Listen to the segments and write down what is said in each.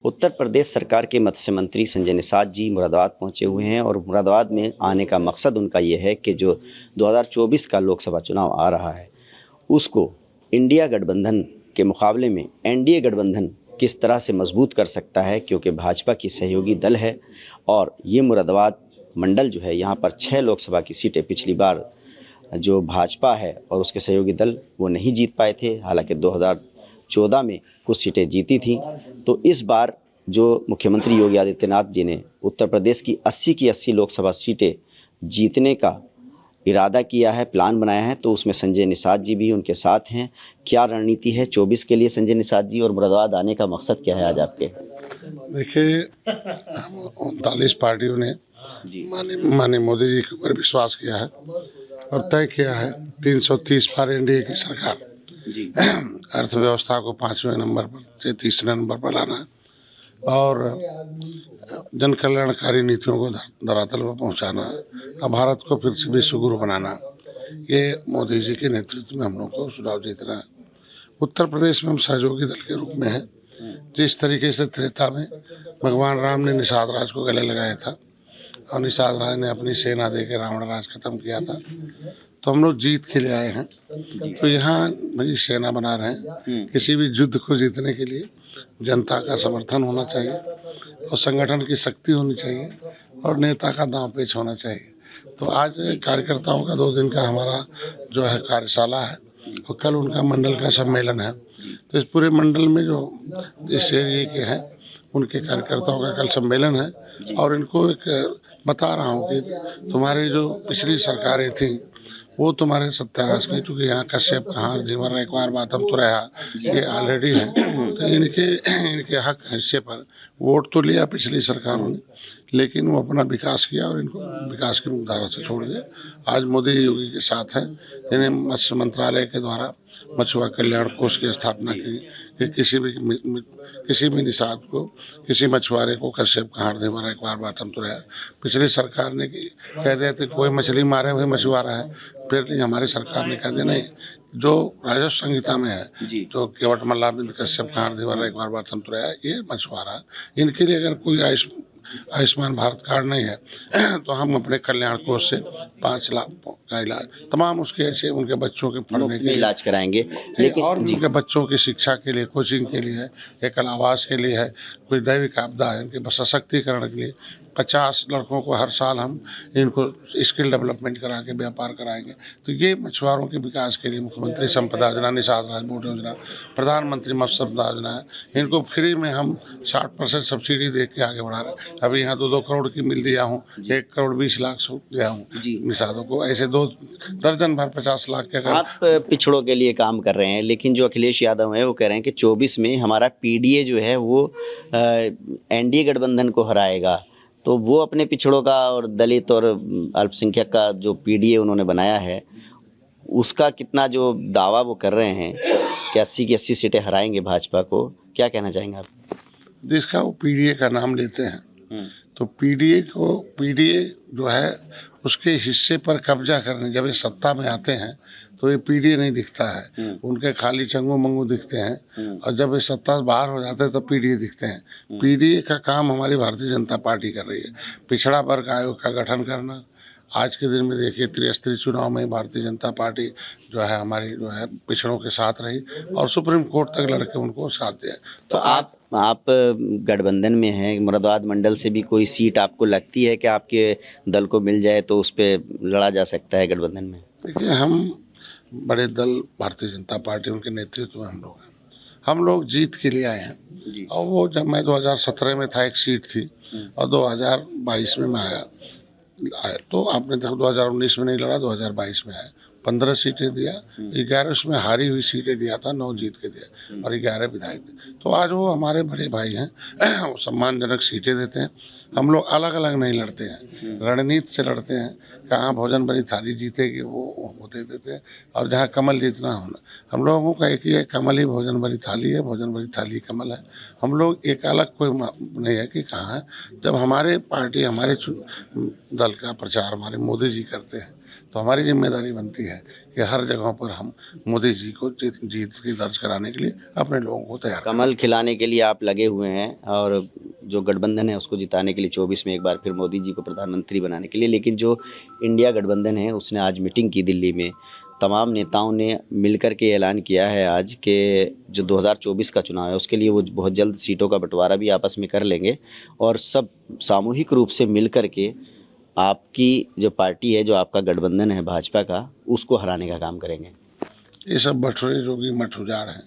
उत्तर प्रदेश सरकार के मत्स्य मंत्री संजय निषाद जी मुरादाबाद पहुंचे हुए हैं और मुरादाबाद में आने का मकसद उनका ये है कि जो 2024 का लोकसभा चुनाव आ रहा है उसको इंडिया गठबंधन के मुकाबले में एनडीए गठबंधन किस तरह से मजबूत कर सकता है, क्योंकि भाजपा की सहयोगी दल है और ये मुरादाबाद मंडल जो है यहाँ पर 6 लोकसभा की सीटें पिछली बार जो भाजपा है और उसके सहयोगी दल वो नहीं जीत पाए थे। हालांकि 2014 में कुछ सीटें जीती थी। तो इस बार जो मुख्यमंत्री योगी आदित्यनाथ जी ने उत्तर प्रदेश की 80 की 80 लोकसभा सीटें जीतने का इरादा किया है, प्लान बनाया है, तो उसमें संजय निषाद जी भी उनके साथ हैं। क्या रणनीति है 24 के लिए संजय निषाद जी, और मुरादाबाद आने का मकसद क्या है आज आपके? देखिए, 39 पार्टियों ने माननीय मोदी जी के ऊपर विश्वास किया है और तय किया है 330 पार एनडीए की सरकार अर्थव्यवस्था को 5वें नंबर पर से 3रे नंबर पर लाना है और जन कल्याणकारी नीतियों को धरातल पर पहुंचाना और भारत को फिर से विश्व गुरु बनाना। ये मोदी जी के नेतृत्व में हम लोग को चुनाव जीतना है। उत्तर प्रदेश में हम सहयोगी दल के रूप में हैं। जिस तरीके से त्रेता में भगवान राम ने निषाद राज को गले लगाया था और निषाद राज ने अपनी सेना दे के रावण राज खत्म किया था, तो हम लोग जीत के लिए आए हैं। तो यहाँ भाई सेना बना रहे हैं। किसी भी युद्ध को जीतने के लिए जनता का समर्थन होना चाहिए और संगठन की शक्ति होनी चाहिए और नेता का दांव पेच होना चाहिए। तो आज कार्यकर्ताओं का 2 दिन का हमारा जो है कार्यशाला है और कल उनका मंडल का सम्मेलन है। तो इस पूरे मंडल में जो इस एरिए के हैं उनके कार्यकर्ताओं का कल सम्मेलन है और इनको एक बता रहा हूँ कि तुम्हारी जो पिछली सरकारें थीं वो तुम्हारे सत्यानाश की, चूँकि यहाँ कश्यप कहाँ जीवन एक बार बातम तो रहा ये ऑलरेडी है। तो इनके हक हिस्से पर वोट तो लिया पिछली सरकारों ने, लेकिन वो अपना विकास किया और इनको विकास की मुख्यधारा से छोड़ दिया। आज मोदी योगी के साथ है, जिन्हें मत्स्य मंत्रालय के द्वारा मछुआ कल्याण कोष की स्थापना की कि किसी भी निषाद को, किसी मछुआरे को कश्यप कहार दे एक बार बातम तो रहा। पिछली सरकार ने कह दिया था कोई मछली मारे हुए मछुआरा है, फिर हमारी सरकार ने कह दिया नहीं, जो राजस्व संहिता में है जो केवट मल्लाबिंद कश्यप कहार देवर एक बार बातम तो रहा ये मछुआरा, इनके लिए अगर कोई आयुष्मान भारत कार्ड नहीं है तो हम अपने कल्याण कोष से 5 लाख का इलाज तमाम उसके ऐसे उनके बच्चों के पढ़ने के लिए इलाज कराएंगे। लेकिन और उनके बच्चों की शिक्षा के लिए, कोचिंग के लिए है, एकल आवास के लिए है, कोई दैविक आपदा है, उनके सशक्तिकरण के लिए 50 लड़कों को हर साल हम इनको स्किल डेवलपमेंट करा के व्यापार कराएंगे। तो ये मछुआरों के विकास के लिए मुख्यमंत्री संपदा योजना, निषाद राज बोट योजना, प्रधानमंत्री मत्स्य संपदा योजना है, इनको फ्री में हम 60% सब्सिडी दे के आगे बढ़ा रहे हैं। अभी यहाँ 2-2 करोड़ की मिल दिया हूँ, 1 करोड़ 20 लाख दिया हूँ निषादों को, ऐसे 2 दर्जन भर 50 लाख के। आप पिछड़ों के लिए काम कर रहे हैं, लेकिन जो अखिलेश यादव हैं वो कह रहे हैं कि 24 में हमारा पीडीए जो है वो एनडीए गठबंधन को हराएगा। तो वो अपने पिछड़ों का और दलित और अल्पसंख्यक का जो पीडीए उन्होंने बनाया है उसका कितना जो दावा वो कर रहे हैं कि 80 की 80 सीटें हराएंगे भाजपा को, क्या कहना चाहेंगे आप? जिसका वो पीडीए का नाम लेते हैं तो पीडीए जो है उसके हिस्से पर कब्जा करने जब ये सत्ता में आते हैं तो ये पीडीए नहीं दिखता है, उनके खाली चंगू मंगू दिखते हैं और जब ये सत्ता से बाहर हो जाते हैं तो पीडीए दिखते हैं। पीडीए का काम हमारी भारतीय जनता पार्टी कर रही है, पिछड़ा वर्ग आयोग का गठन करना। आज के दिन में देखिए त्रिस्तरीय चुनाव में भारतीय जनता पार्टी जो है हमारी जो है पिछड़ों के साथ रही और सुप्रीम कोर्ट तक लड़के उनको साथ दिया। तो आप गठबंधन में हैं, मुरादाबाद मंडल से भी कोई सीट आपको लगती है कि आपके दल को मिल जाए तो उस पर लड़ा जा सकता है गठबंधन में? देखिए, हम बड़े दल भारतीय जनता पार्टी उनके नेतृत्व में हम लोग हैं, हम लोग जीत के लिए आए हैं। और वो जब मैं 2017 में था 1 सीट थी और 2022 में मैं आया तो आपने देखो 2019 में नहीं लड़ा, 2022 में आया, 15 सीटें दिया, 11 उसमें हारी हुई सीटें दिया था, 9 जीत के दिया और 11 विधायक दिए। तो आज वो हमारे बड़े भाई हैं, वो सम्मानजनक सीटें देते हैं। हम लोग अलग अलग नहीं लड़ते हैं, रणनीति से लड़ते हैं। कहाँ भोजन भरी थाली जीतेगी वो दे देते हैं और जहाँ कमल जीतना होना, हम लोगों का एक ही है, कमल ही भोजन भरी थाली है, भोजन भरी थाली कमल है। हम लोग एक अलग कोई नहीं है कि कहाँ है। जब हमारे पार्टी हमारे दल का प्रचार हमारे मोदी जी करते हैं तो हमारी जिम्मेदारी बनती है कि हर जगहों पर हम मोदी जी को जीत की दर्ज कराने के लिए अपने लोगों को तैयार करें। कमल खिलाने के लिए आप लगे हुए हैं और जो गठबंधन है उसको जिताने के लिए 24 में एक बार फिर मोदी जी को प्रधानमंत्री बनाने के लिए। लेकिन जो इंडिया गठबंधन है उसने आज मीटिंग की दिल्ली में, तमाम नेताओं ने मिलकर के ऐलान किया है आज कि जो 2024 का चुनाव है उसके लिए वो बहुत जल्द सीटों का बंटवारा भी आपस में कर लेंगे और सब सामूहिक रूप से मिल कर के आपकी जो पार्टी है, जो आपका गठबंधन है भाजपा का, उसको हराने का काम करेंगे। ये सब बटुरे जोगी मठ उजाड़ हैं।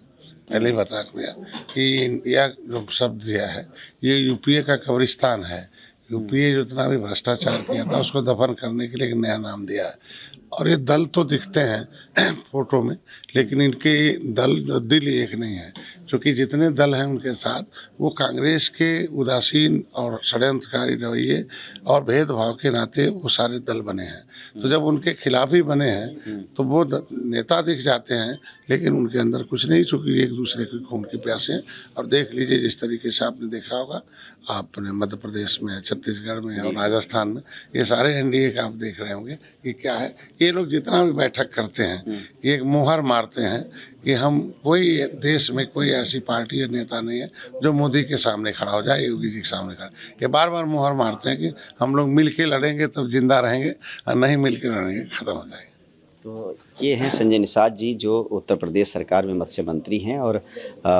पहले ही बता दिया कि इंडिया जो शब्द दिया है ये यूपीए का कब्रिस्तान है। यूपीए जितना भी भ्रष्टाचार किया था उसको दफन करने के लिए एक नया नाम दिया है। और ये दल तो दिखते हैं फोटो में, लेकिन इनके दल जो दिल एक नहीं है, क्योंकि जितने दल हैं उनके साथ वो कांग्रेस के उदासीन और षड्यंत्रकारी रवैये और भेदभाव के नाते वो सारे दल बने हैं। तो जब उनके खिलाफ ही बने हैं तो वो नेता दिख जाते हैं, लेकिन उनके अंदर कुछ नहीं, चूँकि एक दूसरे के खून की प्यासे हैं। और देख लीजिए जिस तरीके से आपने देखा होगा, आपने मध्य प्रदेश में, छत्तीसगढ़ में और राजस्थान में, ये सारे एनडीए का आप देख रहे होंगे कि क्या है। ये लोग जितना भी बैठक करते हैं ये एक मुहर मारते हैं कि हम कोई देश में कोई ऐसी पार्टी या नेता नहीं है जो मोदी के सामने खड़ा हो जाए, योगी जी के सामने खड़ा। ये बार बार मुहर मारते हैं कि हम लोग मिल के लड़ेंगे तब जिंदा रहेंगे और नहीं मिल के लड़ेंगे खत्म हो जाएंगे। तो ये हैं संजय निषाद जी, जो उत्तर प्रदेश सरकार में मत्स्य मंत्री हैं और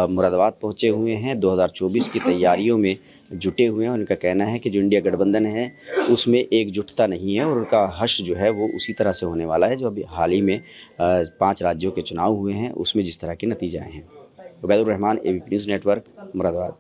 मुरादाबाद पहुंचे हुए हैं, 2024 की तैयारियों में जुटे हुए हैं। उनका कहना है कि जो इंडिया गठबंधन है उसमें एकजुटता नहीं है और उनका हश्र जो है वो उसी तरह से होने वाला है जो अभी हाल ही में 5 राज्यों के चुनाव हुए हैं उसमें जिस तरह के नतीजे आए हैं। Ubaidur Rahman, ABP news network, Moradabad.